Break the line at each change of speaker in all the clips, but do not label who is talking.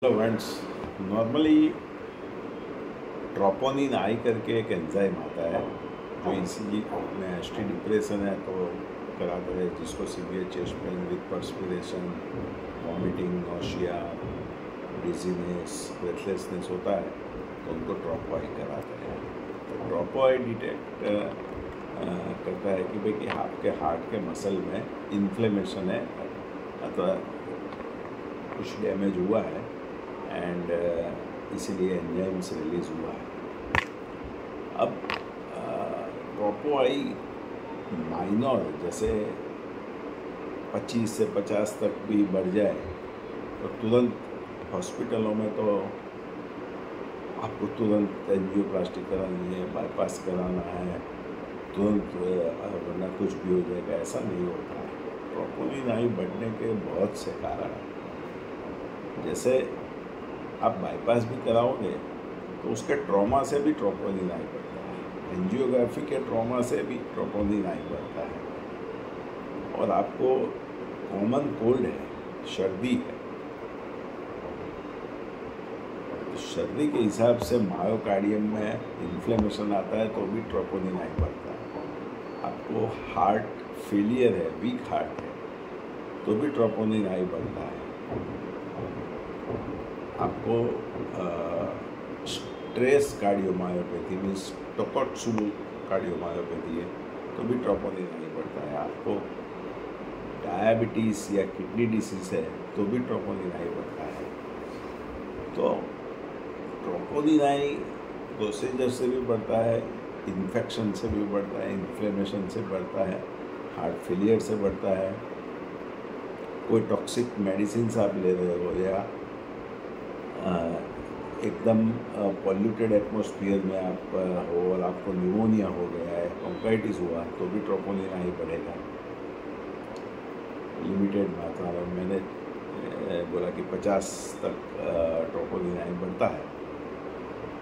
Hello friends. Normally troponin आई करके एक enzyme आता है जो ईसीजी में एसटी डिप्रेशन है तो कराता है, जिसको severe chest pain with perspiration, vomiting, nausea, dizziness, breathlessness होता है तो उनको ट्रोपो आई कराते हैं। तो ट्रोपो आई डिटेक्ट करता है कि भाई कि आपके हार्ट के मसल में इन्फ्लेमेशन है अथवा कुछ डैमेज हुआ है एंड इसीलिए एंजाइम्स रिलीज हुआ है। अब ट्रोपो आई माइनर जैसे 25 से 50 तक भी बढ़ जाए तो तुरंत हॉस्पिटलों में तो आपको तुरंत एंजियोप्लास्टी करानी है, बाईपास कराना है तुरंत, वरना कुछ भी हो जाएगा, ऐसा नहीं होता है। ट्रोपोनिन आई बढ़ने के बहुत से कारण हैं। जैसे आप बाईपास भी कराओगे तो उसके ट्रॉमा से भी ट्रोपोनिन आई बढ़ता है, एंजियोग्राफी के ट्रॉमा से भी ट्रोपोनिन आई बढ़ता है। और आपको कॉमन कोल्ड है, सर्दी है, तो सर्दी के हिसाब से मायोकार्डियम में इन्फ्लेमेशन आता है तो भी ट्रोपोनिन आई बढ़ता है। आपको हार्ट फेलियर है, वीक हार्ट है तो भी ट्रोपोनिन आई बढ़ता है। आपको स्ट्रेस कार्डियोमायोपैथी मीन्स टोकोत्सुबु कार्डियोमायोपैथी है तो भी ट्रोपोनिन आई बढ़ता है। आपको डायबिटीज़ या किडनी डिसीज है तो भी ट्रोपोनिन आई बढ़ता है। तो ट्रोपोनिन आई प्रोसीजर से भी बढ़ता है, इन्फेक्शन से भी बढ़ता है, इन्फ्लेमेशन से बढ़ता है, हार्ट फेलियर से बढ़ता है, कोई टॉक्सिक मेडिसिन आप ले रहे हो या एकदम पॉल्यूटेड एटमॉस्फेयर में आप हो और आपको न्यूमोनिया हो गया है, ब्रोंकाइटिस हुआ तो भी ट्रोपोनिन आई बढ़ेगा लिमिटेड मात्रा में। मैंने बोला कि 50 तक ट्रोपोनिन आई बढ़ता है।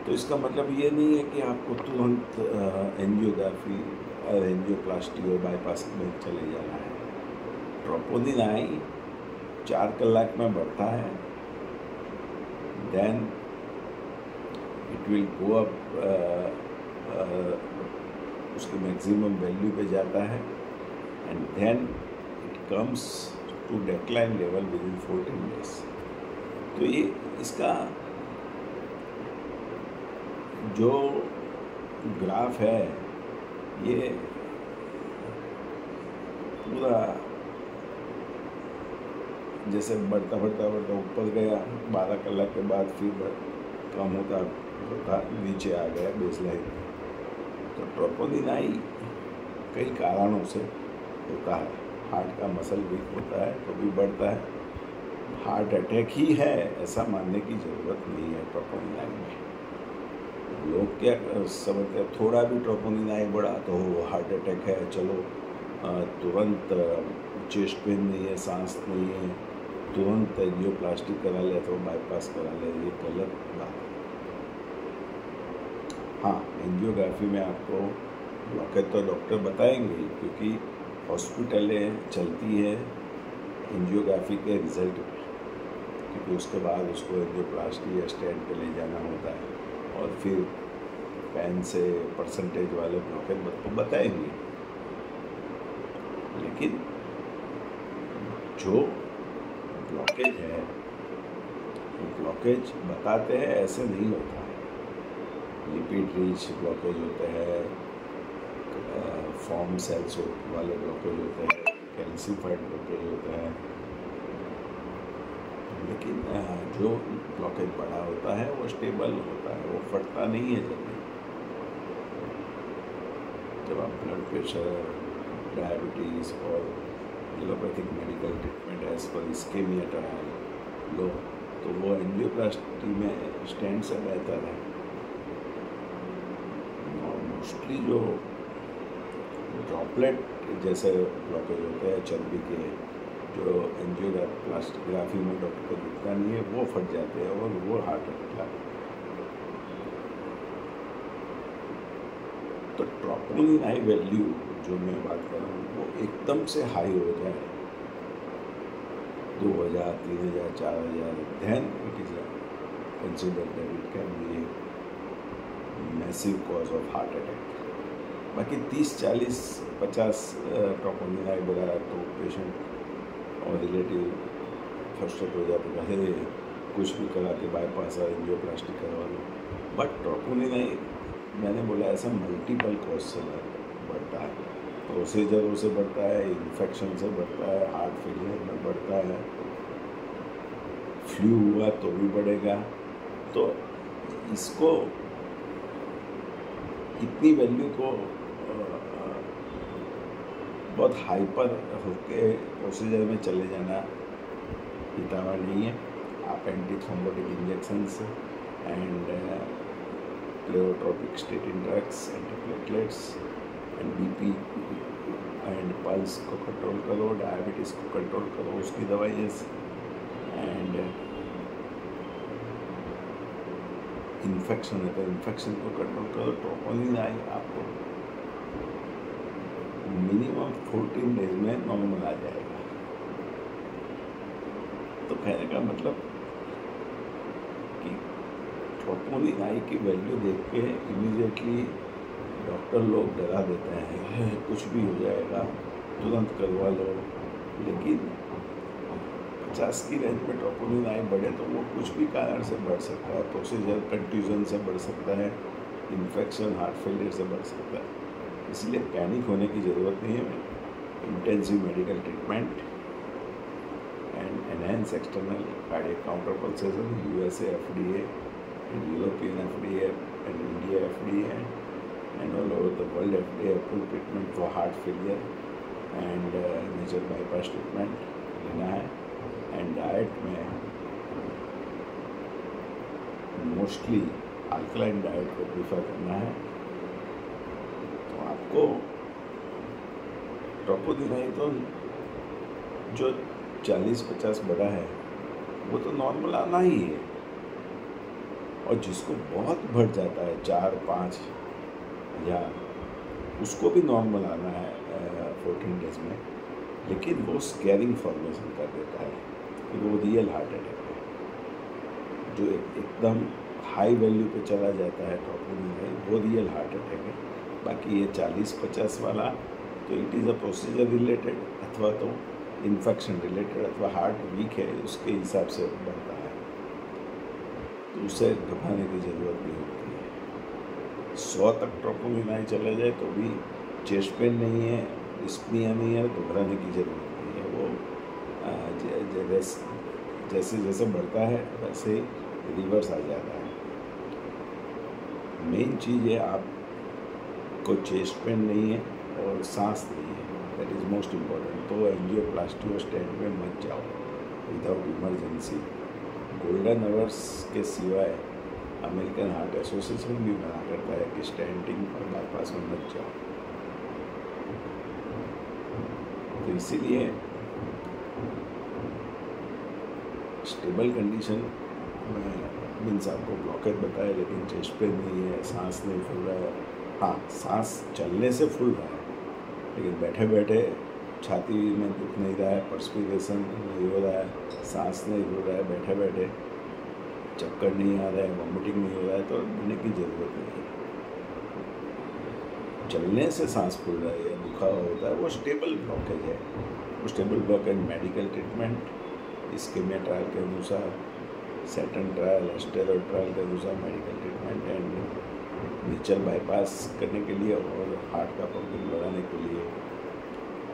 तो इसका मतलब ये नहीं है कि आपको तुरंत एंजियोग्राफी और एंजियोप्लास्टी और बाईपास में चले जाना है। ट्रोपोनिन आई 4 कलाक में बढ़ता है, then it will go up, उसकी मैक्सिमम वैल्यू पे जाता है and then it comes to decline level within 14 days. तो ये इसका जो ग्राफ है ये पूरा जैसे बढ़ता बढ़ता बढ़ता ऊपर गया, 12 कलाक के बाद फिर कम होता होता नीचे आ गया बेसलाइन। तो ट्रोपोनिन आई कई कारणों से होता है। हार्ट का मसल वीक होता है तो भी बढ़ता है, हार्ट अटैक ही है ऐसा मानने की ज़रूरत नहीं है ट्रोपोनिन आई में। लोग क्या समझते हैं, थोड़ा भी ट्रोपोनिन आई बढ़ा तो हार्ट अटैक है, चलो तुरंत चेस्ट पेन नहीं है, सांस नहीं है, तुरंत एंजियोप्लास्टी करा ले तो बाईपास करा ले। ये गलत बात है। हाँ, एंजियोग्राफी में आपको ब्लॉकेज तो डॉक्टर बताएंगे ही, क्योंकि हॉस्पिटलें चलती है एंजियोग्राफी के रिजल्ट पे, क्योंकि उसके बाद उसको एंजियोप्लास्टी या स्टेंट पे ले जाना होता है और फिर पेन से परसेंटेज वाले ब्लॉकेज तो बताएंगे। लेकिन जो ब्लॉकेज है वो ब्लॉकेज बताते हैं, ऐसे नहीं होता है। लिपिड रिच ब्लॉकेज होते हैं, फॉर्म सेल्स वाले ब्लॉकेज होते हैं, कैल्सिफाइड ब्लॉकेज होते हैं। लेकिन जो ब्लॉकेज बड़ा होता है वो स्टेबल होता है, वो फटता नहीं है जल्दी। जब आप ब्लड प्रेशर, डायबिटीज़ और एलोपैथिक मेडिकल ट्रीटमेंट एज पर इस्केमिया ट्रायल लो तो वो एंजियोप्लास्टी में स्टेंट से बेहतर है। मोस्टली जो ड्रॉपलेट जैसे ब्लॉकेज होते हैं चर्बी के, जो एंजियोप्लास्टी में डॉक्टर को दिखता नहीं है, वो फट जाते हैं और वो हार्ट अटैक लाते हैं। तो ट्रोपोनिन आई वैल्यू जो मैं बात कर रहा हूँ वो एकदम से हाई हो जाए, 2000, 3000, 4000, then it is consider that it can be a massive cause of heart attack. बाकी 30-40-50 ट्रोपोनिन बोला तो पेशेंट और रिलेटिव फ्रस्ट्रेट हो जाते हैं, अरे कुछ भी करा के बाईपास और एंजियोप्लास्टी करवा लो। बट ट्रोपोनिन मैंने बोला ऐसा मल्टीपल कॉज से बढ़ता है, प्रोसीजरों से बढ़ता है, इन्फेक्शन से बढ़ता है, हार्ट फेलियर में बढ़ता है, फ्लू हुआ तो भी बढ़ेगा। तो इसको इतनी वैल्यू को बहुत हाइपर होके प्रोसीजर में चले जाना हितावह नहीं है। आप anti thrombotic injections and pleiotropic statin drugs, antiplatelets and BP and pulse को कंट्रोल करो, डायबिटीज़ को कंट्रोल करो, उसकी दवाइयाँ एंड इन्फेक्शन है तो इन्फेक्शन को कंट्रोल करो। ट्रोपोनिन आई आपको मिनिमम 14 डेज में नॉर्मल आ जाएगा। तो कहने का मतलब कि ट्रोपोनिन आई की वैल्यू देख के इमीडिएटली डॉक्टर लोग डरा देते हैं, कुछ भी हो जाएगा तुरंत करवा लो। लेकिन 50 की रेंज में ट्रोपोनिन आई बढ़े तो वो कुछ भी कारण से बढ़ सकता है, प्रोसीजर कंट्यूजन से बढ़ सकता है, इन्फेक्शन हार्ट फेलियर से बढ़ सकता है। इसलिए पैनिक होने की ज़रूरत नहीं है। Intensive medical treatment and enhance external cardiac counter pulsation, USA FDA and European FDA and India FDA and all over the world FDA approved treatment for heart failure and major bypass treatment लेना है। And diet में mostly alkaline diet को prefer करना है। तो आपको troponin आई तो जो 40-50 बड़ा है वो तो नॉर्मल आना ही है, और जिसको बहुत बढ़ जाता है 4-5 या उसको भी नॉर्मल आना है 14 डेज में। लेकिन वो स्कैरिंग फॉर्मेशन कर देता है कि वो रियल हार्ट अटैक है। जो एकदम हाई वैल्यू पे चला जाता है ट्रोपोनिन है, वो रियल हार्ट अटैक है। बाकी ये 40-50 वाला तो it is a procedure related अथवा तो इन्फेक्शन रिलेटेड अथवा हार्ट वीक है उसके हिसाब से बढ़ता है, तो उसे घबराने की ज़रूरत नहीं होती है। 100 तक ट्रोपोनिन आई चला जाए तो भी चेस्ट पेन नहीं है, डिस्पनिया नहीं है, घबराने की ज़रूरत नहीं है। वो जैसे जैसे बढ़ता है वैसे ही रिवर्स आ जाता है। मेन चीज़ है आपको चेस्ट पेन नहीं है और सांस नहीं है, दैट इज़ मोस्ट इम्पॉर्टेंट। तो एंजियोप्लास्टी और स्टेंट में मत जाओ विदाउट इमरजेंसी। गोल्डन आवर्स के सिवाय अमेरिकन हार्ट एसोसिएशन भी मना करता है कि स्टेंटिंग और बाईपास में मत जाओ। तो इसीलिए स्टेबल कंडीशन में मीन्स आपको ब्लॉकेज बताया लेकिन चेस्ट पेन नहीं है, सांस नहीं फूल रहा है। हाँ, सांस चलने से फूल रहा है लेकिन बैठे बैठे छाती में दुख नहीं रहा है, पर्सपिरेशन नहीं हो रहा है, सांस नहीं फूल रहा है, बैठे बैठे चक्कर नहीं आ रहा है, वॉमिटिंग नहीं हो रहा है, तो डरने की ज़रूरत नहीं है। चलने से सांस फूल रहा है या बुखार होता है वो स्टेबल ब्लॉकेज है। वो stable blockage medical treatment ischaemia trial के अनुसार, सैटर्न ट्रायल, स्टेरॉयड ट्रायल के अनुसार medical treatment and nature bypass करने के लिए और हार्ट का पंपिंग बढ़ाने के लिए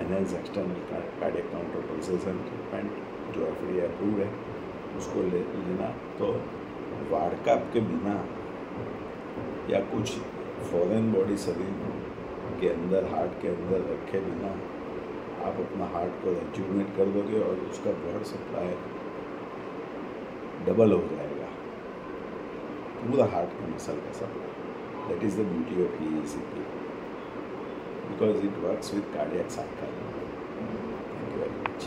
enhance external cardiac counter pulsation treatment जो FDA अप्रूव है उसको लेना। तो वार्डकप के बिना या कुछ फॉरेन बॉडी शरीर के अंदर हार्ट के अंदर रखे बिना आप अपना हार्ट को रिज्यूनेट कर दोगे और उसका ब्लड सप्लाई डबल हो जाएगा, पूरा हार्ट के मसल का supply. That is the beauty of ECP because it works with cardiac cycle. Thank you very much.